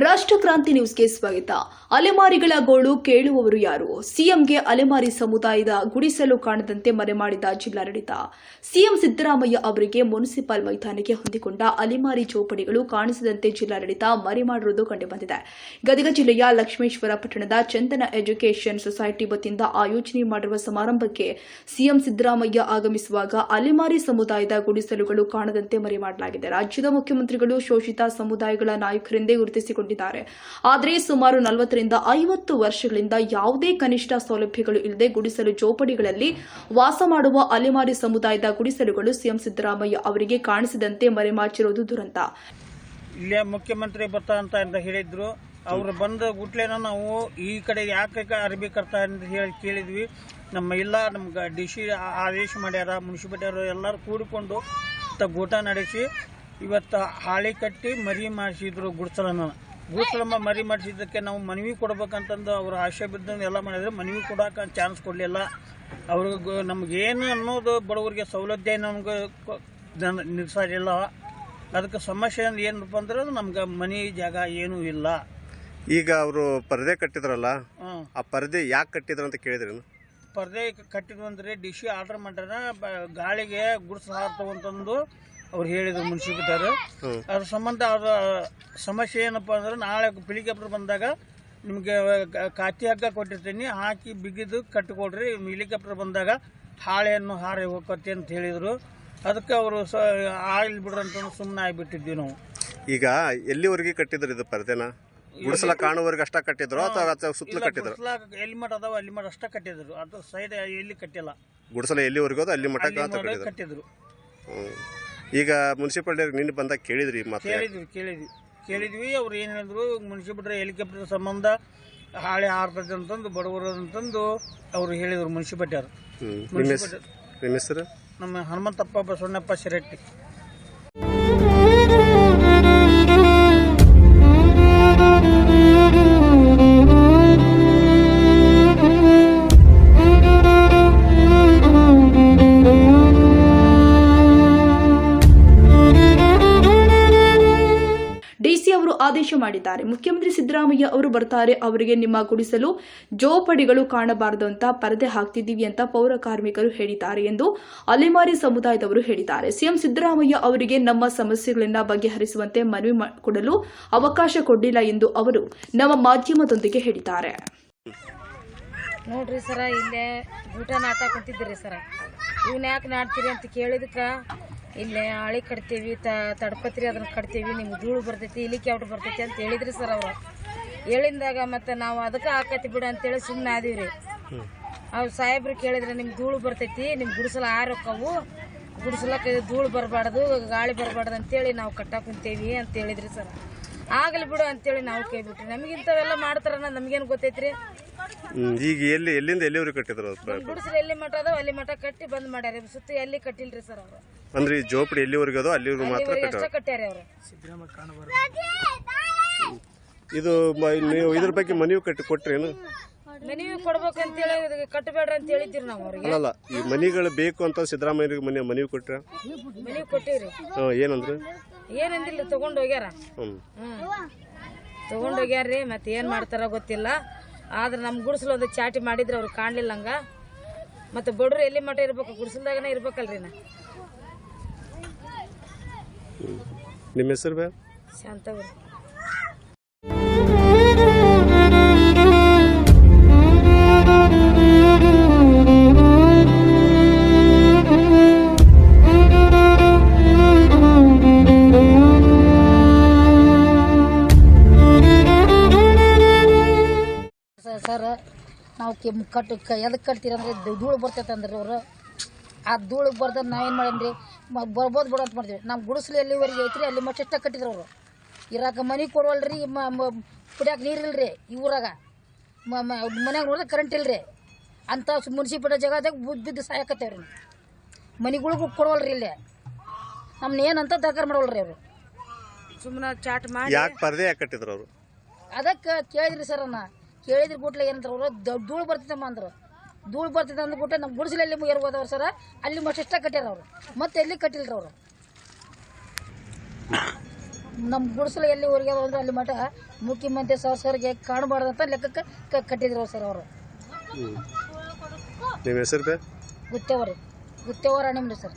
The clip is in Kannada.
ರಾಷ್ಟ್ರಕ್ರಾಂತಿ ನ್ಯೂಸ್ಗೆ ಸ್ವಾಗತ. ಅಲೆಮಾರಿಗಳ ಗೋಳು ಕೇಳುವವರು ಯಾರು? ಸಿಎಂಗೆ ಅಲೆಮಾರಿ ಸಮುದಾಯದ ಗುಡಿಸಲು ಕಾಣದಂತೆ ಮರೆ ಮಾಡಿದ ಜಿಲ್ಲಾಡಳಿತ. ಸಿಎಂ ಸಿದ್ದರಾಮಯ್ಯ ಅವರಿಗೆ ಮುನ್ಸಿಪಲ್ ಮೈದಾನಕ್ಕೆ ಹೊಂದಿಕೊಂಡ ಅಲೆಮಾರಿ ಚೌಪಡಿಗಳು ಕಾಣಿಸದಂತೆ ಜಿಲ್ಲಾಡಳಿತ ಮರೆ ಮಾಡಿರುವುದು ಕಂಡುಬಂದಿದೆ. ಗದಗ ಜಿಲ್ಲೆಯ ಲಕ್ಷ್ಮೇಶ್ವರ ಪಟ್ಟಣದ ಚಂದನ ಎಜುಕೇಷನ್ ಸೊಸೈಟಿ ವತಿಯಿಂದ ಆಯೋಜನೆ ಮಾಡಿರುವ ಸಮಾರಂಭಕ್ಕೆ ಸಿಎಂ ಸಿದ್ದರಾಮಯ್ಯ ಆಗಮಿಸುವಾಗ ಅಲೆಮಾರಿ ಸಮುದಾಯದ ಗುಡಿಸಲುಗಳು ಕಾಣದಂತೆ ಮರೆ ಮಾಡಲಾಗಿದೆ. ರಾಜ್ಯದ ಮುಖ್ಯಮಂತ್ರಿಗಳು ಶೋಷಿತ ಸಮುದಾಯಗಳ ನಾಯಕರೆಂದೇ ಗುರುತಿಸಿಕೊಂಡಿದ್ದಾರೆ. ಆದರೆ ಸುಮಾರು 40ರಿಂದ 50 ವರ್ಷಗಳಿಂದ ಯಾವುದೇ ಕನಿಷ್ಠ ಸೌಲಭ್ಯಗಳು ಇಲ್ಲದೆ ಗುಡಿಸಲು ಚೌಪಡಿಗಳಲ್ಲಿ ವಾಸ ಮಾಡುವ ಅಲೆಮಾರಿ ಸಮುದಾಯದ ಗುಡಿಸಲುಗಳು ಸಿಎಂ ಸಿದ್ದರಾಮಯ್ಯ ಅವರಿಗೆ ಕಾಣಿಸದಂತೆ ಮರೆಮಾಚಿರುವುದು ದುರಂತ. ಇಲ್ಲೇ ಮುಖ್ಯಮಂತ್ರಿ ಬರ್ತಾ ಹೇಳಿದ್ರು. ಅವ್ರು ಬಂದ ಗುಟ್ಲೇನ ನಾವು ಈ ಕಡೆ ಯಾಕೆ ಅರ್ಬಿ ಕರ್ತಾ ಅಂತ ಹೇಳಿ ಕೇಳಿದ್ವಿ. ನಮ್ಗೆ ಡಿಸಿ ಆದೇಶ ಮಾಡ್ಯಾರ, ಮುನ್ಸಿಪಾಲಿಟಿಯವರು ಎಲ್ಲರೂ ಕೂಡಿಕೊಂಡು ಗೂಟ ನಡೆಸಿ ಇವತ್ತು ಹಾಳಿ ಕಟ್ಟಿ ಮರಿ ಮಾಡಿಸಿದ್ರು. ಗುಡ್ಸಲಮ್ಮ ಮರಿ ಮಾಡಿಸಿದ್ದಕ್ಕೆ ನಾವು ಮನವಿ ಕೊಡ್ಬೇಕಂತಂದು ಅವ್ರು ಆಶೆ ಬಿದ್ದಂಗೆ ಎಲ್ಲ ಮಾಡಿದ್ರೆ ಮನವಿ ಕೊಡೋಕೆ ಚಾನ್ಸ್ ಕೊಡಲಿಲ್ಲ. ಅವ್ರಿಗೆ ನಮಗೇನು ಅನ್ನೋದು ಬಡವರಿಗೆ ಸೌಲಭ್ಯ ನಮ್ಗೆ ನಿರ್ಸಾರಿಲ್ಲ. ಅದಕ್ಕೆ ಸಮಸ್ಯೆ ಏನಪ್ಪ ಅಂದ್ರೆ ನಮ್ಗೆ ಮನೆ ಜಾಗ ಏನೂ ಇಲ್ಲ. ಈಗ ಅವರು ಪರದೆ ಕಟ್ಟಿದ್ರಲ್ಲ, ಆ ಪರದೆ ಯಾಕೆ ಕಟ್ಟಿದ್ರು ಅಂತ ಕೇಳಿದ್ರಿ? ಪರದೆ ಕಟ್ಟಿದ್ವು ಅಂದ್ರೆ ಡಿಸಿ ಆರ್ಡರ್ ಮಾಡ್ಯಾರ, ಗಾಳಿಗೆ ಗುಡ್ಸಲು ಹಾರ್ತವಂತಂದು ಅವ್ರು ಹೇಳಿದ್ರು ಮುನ್ಸಿಪಾಲಿಟಿಯವರು. ಅದ್ರ ಸಂಬಂಧ ಅವ್ರ ಸಮಸ್ಯೆ ಏನಪ್ಪ ಅಂದ್ರೆ ನಾಳೆ ಹೆಲಿಕಾಪ್ಟರ್ ಬಂದಾಗ ನಿಮಗೆ ಕಾತಿ ಹಗ್ಗ ಕೊಟ್ಟಿರ್ತೀನಿ, ಹಾಕಿ ಬಿಗಿದು ಕಟ್ಟಿಕೊಡ್ರಿ, ಹೆಲಿಕಾಪ್ಟರ್ ಬಂದಾಗ ಹಾಳೆಯನ್ನು ಹಾರಿ ಹೋಗತ್ತೆ ಅಂತ ಹೇಳಿದರು. ಅದಕ್ಕೆ ಅವರು ಆಯಿಲ್ ಬಿಡ್ರಿ ಅಂತ ಸುಮ್ಮನೆ ಆಗಿಬಿಟ್ಟಿದ್ವಿ ನಾವು. ಈಗ ಎಲ್ಲಿವರೆಗೆ ಕಟ್ಟಿದ್ರು ಇದು ಪರದೆನ? ಗುಡಿಸಲ ಕಾಣುವರೆಗೆ ಅಷ್ಟ ಕಟ್ಟಿದ್ರು ಅಥವಾ ಸುತ್ತಲೂ ಕಟ್ಟಿದ್ರು? ಎಲ್ಲಿ ಮಠ ಅದಾವ ಅಲ್ಲಿ ಮಠ ಅಷ್ಟ ಕಟ್ಟಿದ್ರು, ಅದು ಸೈಡ್ ಎಲ್ಲಿ ಕಟ್ಟಿಲ್ಲ. ಗುಡಿಸಲ ಎಲ್ಲಿವರೆಗೂ ಅಲ್ಲಿ ಮಠ ಕಟ್ಟಿದ್ರು. ಈಗ ಮುನ್ಸಿಪಾಲಿಟಿ ನಿನ್ನೆ ಬಂದಾಗ ಕೇಳಿದ್ರಿ? ಮತ್ತೆ ಕೇಳಿದ್ವಿ. ಅವ್ರು ಏನು ಹೇಳಿದ್ರು, ಮುನ್ಸಿಪಾಲಿಟಿ ಹೆಲಿಕಾಪ್ಟರ್ ಸಂಬಂಧ ಹಾಳೆ ಹಾರ್ತದೆ ಅಂತಂದು ಬಡವರು ಅಂತಂದು ಅವ್ರು ಹೇಳಿದ್ರು ಮುನ್ಸಿಪಾಲಿಟಿಯವರು. ನಿಮ್ಮ ಹೆಸರು? ನಮ್ಮ ಹನುಮಂತಪ್ಪ ಬಸವಣ್ಣಪ್ಪ ಶಿರಟ್ಟಿ. ಡಿಸಿ ಅವರು ಆದೇಶ ಮಾಡಿದ್ದಾರೆ. ಮುಖ್ಯಮಂತ್ರಿ ಸಿದ್ದರಾಮಯ್ಯ ಅವರು ಬರ್ತಾರೆ, ಅವರಿಗೆ ನಿಮ್ಮ ಗುಡಿಸಲು ಜೋಪಡಿಗಳು ಕಾಣಬಾರದು ಅಂತ ಪರದೆ ಹಾಕ್ತಿದ್ದೀವಿ ಅಂತ ಪೌರ ಕಾರ್ಮಿಕರು ಹೇಳಿದ್ದಾರೆ ಎಂದು ಅಲೆಮಾರಿ ಸಮುದಾಯದವರು ಹೇಳಿದ್ದಾರೆ. ಸಿಎಂ ಸಿದ್ದರಾಮಯ್ಯ ಅವರಿಗೆ ನಮ್ಮ ಸಮಸ್ಯೆಗಳನ್ನು ಬಗೆಹರಿಸುವಂತೆ ಮನವಿ ಕೊಡಲು ಅವಕಾಶ ಕೊಡಲಿಲ್ಲ ಎಂದು ಅವರು ನಮ್ಮ ಮಾಧ್ಯಮದೊಂದಿಗೆ ಹೇಳಿದ್ದಾರೆ. ನೋಡ್ರಿ ಸರ, ಇಲ್ಲೇ ಊಟ ನಾಟ ಕುಂತಿದ್ರಿ ಸರ. ಇವನ್ನ ಯಾಕೆ ನಾಡ್ತೀರಿ ಅಂತ ಕೇಳಿದಕ್ಕೆ ಇಲ್ಲೇ ಹಾಳಿ ಕಟ್ತೀವಿ, ತಡಪತ್ರಿ ಅದನ್ನ ಕಟ್ತೀವಿ, ನಿಮ್ಗೆ ಧೂಳು ಬರ್ತೈತಿ, ಹೆಲಿಕಾಪ್ಟರ್ ಬರ್ತೈತಿ ಅಂತ ಹೇಳಿದ್ರಿ ಸರ್ ಅವರು. ಹೇಳಿದಾಗ ಮತ್ತೆ ನಾವು ಅದಕ್ಕೆ ಹಾಕತಿ ಬಿಡು ಅಂತೇಳಿ ಸುಮ್ಮನೆ ಆದೀವಿ. ಅವ್ರು ಸಾಹೇಬ್ರು ಕೇಳಿದ್ರೆ ನಿಮ್ಗೆ ಧೂಳು ಬರ್ತೈತಿ, ನಿಮ್ಗೆ ಗುಡಿಸಲ ಆರೋಕ್ಕವು, ಗುಡಿಸಲಕ್ಕೆ ಧೂಳು ಬರಬಾರ್ದು, ಗಾಳಿ ಬರಬಾರ್ದು ಅಂತೇಳಿ ನಾವು ಕಟ್ಟಾಕ್ ಕುಂತೇವಿ ಅಂತ ಹೇಳಿದ್ರಿ ಸರ್. ಆಗಲಿ ಬಿಡು ಅಂತೇಳಿ ನಾವು ಕೇಳ್ಬಿಟ್ರಿ. ನಮಗಿಂತವೆಲ್ಲ ಮಾಡ್ತಾರ ನಮ್ಗೇನು ಗೊತ್ತೈತ್ರಿ? ಈಗ ಎಲ್ಲಿಂದ ಎಲ್ಲಿವರೆಗೆ ಕಟ್ಟಿದ್ರು? ಗುಡಿಸಲು ಎಲ್ಲಿ ಮಠ ಅದಾವ ಅಲ್ಲಿ ಮಠ ಕಟ್ಟಿ ಬಂದ್ ಮಾಡ್ಯಾರ, ಸುತ್ತ ಎಲ್ಲಿ ಕಟ್ಟಿಲ್ರಿ ಸರ್ ಅವರು. ಅಂದ್ರೆ ಈ ಜೋಪಡಿ ಎಲ್ಲಿವರೆಗೆ ಅದೋ ಅಲ್ಲಿವರೆಗೂ ಮಾತ್ರ ಕಟ್ಟ್ಯಾರ ಅವರು. ಇದು ನೀವು ಇದ್ರ ಬಗ್ಗೆ ಮನವಿ ಕೊಟ್ರೇನು? ಮನವಿ ಕೊಡ್ಬೇಕಂತೇಳಿ ಕಟ್ಟಬೇಡ್ರಿ ಅಂತ ಹೇಳಿದ್ರಿ ನಾವು ಅವ್ರಿಗೆ. ಅಲ್ಲ, ಈ ಮನಿಗಳು ಬೇಕು ಅಂತ ಸಿದ್ದರಾಮಯ್ಯರಿಗೆ ಮನವಿ ಕೊಟ್ರ? ಮನವಿ ಕೊಟ್ಟಿವ್ರಿ. ಏನಂದ್ರೆ? ಏನಂದಿಲ್ಲ, ತಗೊಂಡ್ ಹೋಗ್ಯಾರ. ತಗೊಂಡ್ ಹೋಗ್ಯಾರ್ರಿ. ಮತ್ತೆ ಏನ್ ಮಾಡ್ತಾರ ಗೊತ್ತಿಲ್ಲ. ಆದ್ರೆ ನಮ್ ಗುಡಿಸಲು ಒಂದು ಚಾಟಿ ಮಾಡಿದ್ರೆ ಅವ್ರಿಗೆ ಕಾಣ್ಲಿಲ್ಲ ಹಂಗ. ಮತ್ತೆ ಬಡ್ರು ಎಲ್ಲಿ ಮಠ ಇರ್ಬೇಕು, ಗುಡಿಸಲ್ದಾಗನೇ ಇರ್ಬೇಕಲ್ರಿ. ನಿಮ್ಮ ಹೆಸರು ಬೇ? ಶಾಂತವ್ರಿ. ಸರ್, ನಾವು ಎದಕ್ಕೆ ಕಟ್ತೀರಂದ್ರೆ ಧೂಳು ಬರ್ತೈತೆ ಅಂದ್ರೆ ಅವರು. ಆ ಧೂಳಿಗೆ ಬರ್ದ ನಾವೇನು ಮಾಡಂದ್ರಿ, ಬರ್ಬೋದು ಬಿಡೋ ಅಂತ ಮಾಡಿದ್ವಿ. ನಮ್ಮ ಗುಡಿಸಲು ಎಲ್ಲಿವರೆಗೆ ಐತ್ರಿ ಅಲ್ಲಿ ಮಟ್ಟ ಇಷ್ಟ ಕಟ್ಟಿದ್ರು ಅವರು. ಇರಾಕ ಮನೆ ಕೊಡವಲ್ರಿ, ಕುಡಿಯಾಕೆ ನೀರಿಲ್ರಿ ಈ ಊರಾಗ. ಮನ್ಯಾಗ ನೋಡಿದ್ರೆ ಕರೆಂಟ್ ಇಲ್ರಿ ಅಂತ ಮುನ್ಸಿಪಾಲಿಟಿ ಜಾಗದಾಗ ಬಿದ್ದು ಸಾಯಕತ್ತೇವ್ರಿ. ಮನೆಗಳಿಗೂ ಕೊಡವಲ್ರಿ ಇಲ್ಲಿ. ನಮ್ಮನ್ನ ಏನಂತ ದರ್ಕಾರ ಮಾಡವಲ್ರಿ ಅವರು. ಸುಮ್ಮನೆ ಚಾಟ್ ಮಾಡಿ ಯಾಕೆ ಪರದೆ ಯಾಕೆ ಕಟ್ಟಿದ್ರು ಅವರು? ಅದಕ್ಕೆ ಕೇಳಿದ್ರಿ ಸರ್, ಕೇಳಿದ್ರಿ ಗುಟ್ಲೆ ಏನಂತಾರೆ ಅವರು, ಧೂಳು ಬರ್ತೈತಮ್ಮ ಅಂದ್ರು. ಧೂಳು ಬರ್ತೈತೆ ಅಂದ್ಬಿಟ್ಟೆ ನಮ್ಮ ಗುಡಿಸಲಲ್ಲಿ ಮುಗಿರ್ಬೋದವ್ರು ಸರ, ಅಲ್ಲಿ ಮಷ್ಟ ಕಟ್ಟ್ಯಾರ ಅವರು. ಮತ್ತೆ ಎಲ್ಲಿ ಕಟ್ಟಿಲ್ರಿ ಅವರು. ನಮ್ಮ ಗುಡಿಸಲು ಎಲ್ಲಿ ಊರಿಗೆ ಅಂದ್ರೆ ಅಲ್ಲಿ ಮಠ ಮುಖ್ಯಮಂತ್ರಿ ಸರ್ಗೆ ಕಾಣಬಾರ್ದಂತ ಲೆಕ್ಕಕ್ಕೆ ಕಟ್ಟಿದ್ರು ಸರ್ ಅವರು. ನಿಮ್ಮ ಹೆಸರು ಗುತ್ತೇವರಿ ಗುತ್ತೇವರ ನಿಮ್ದು ಸರ್.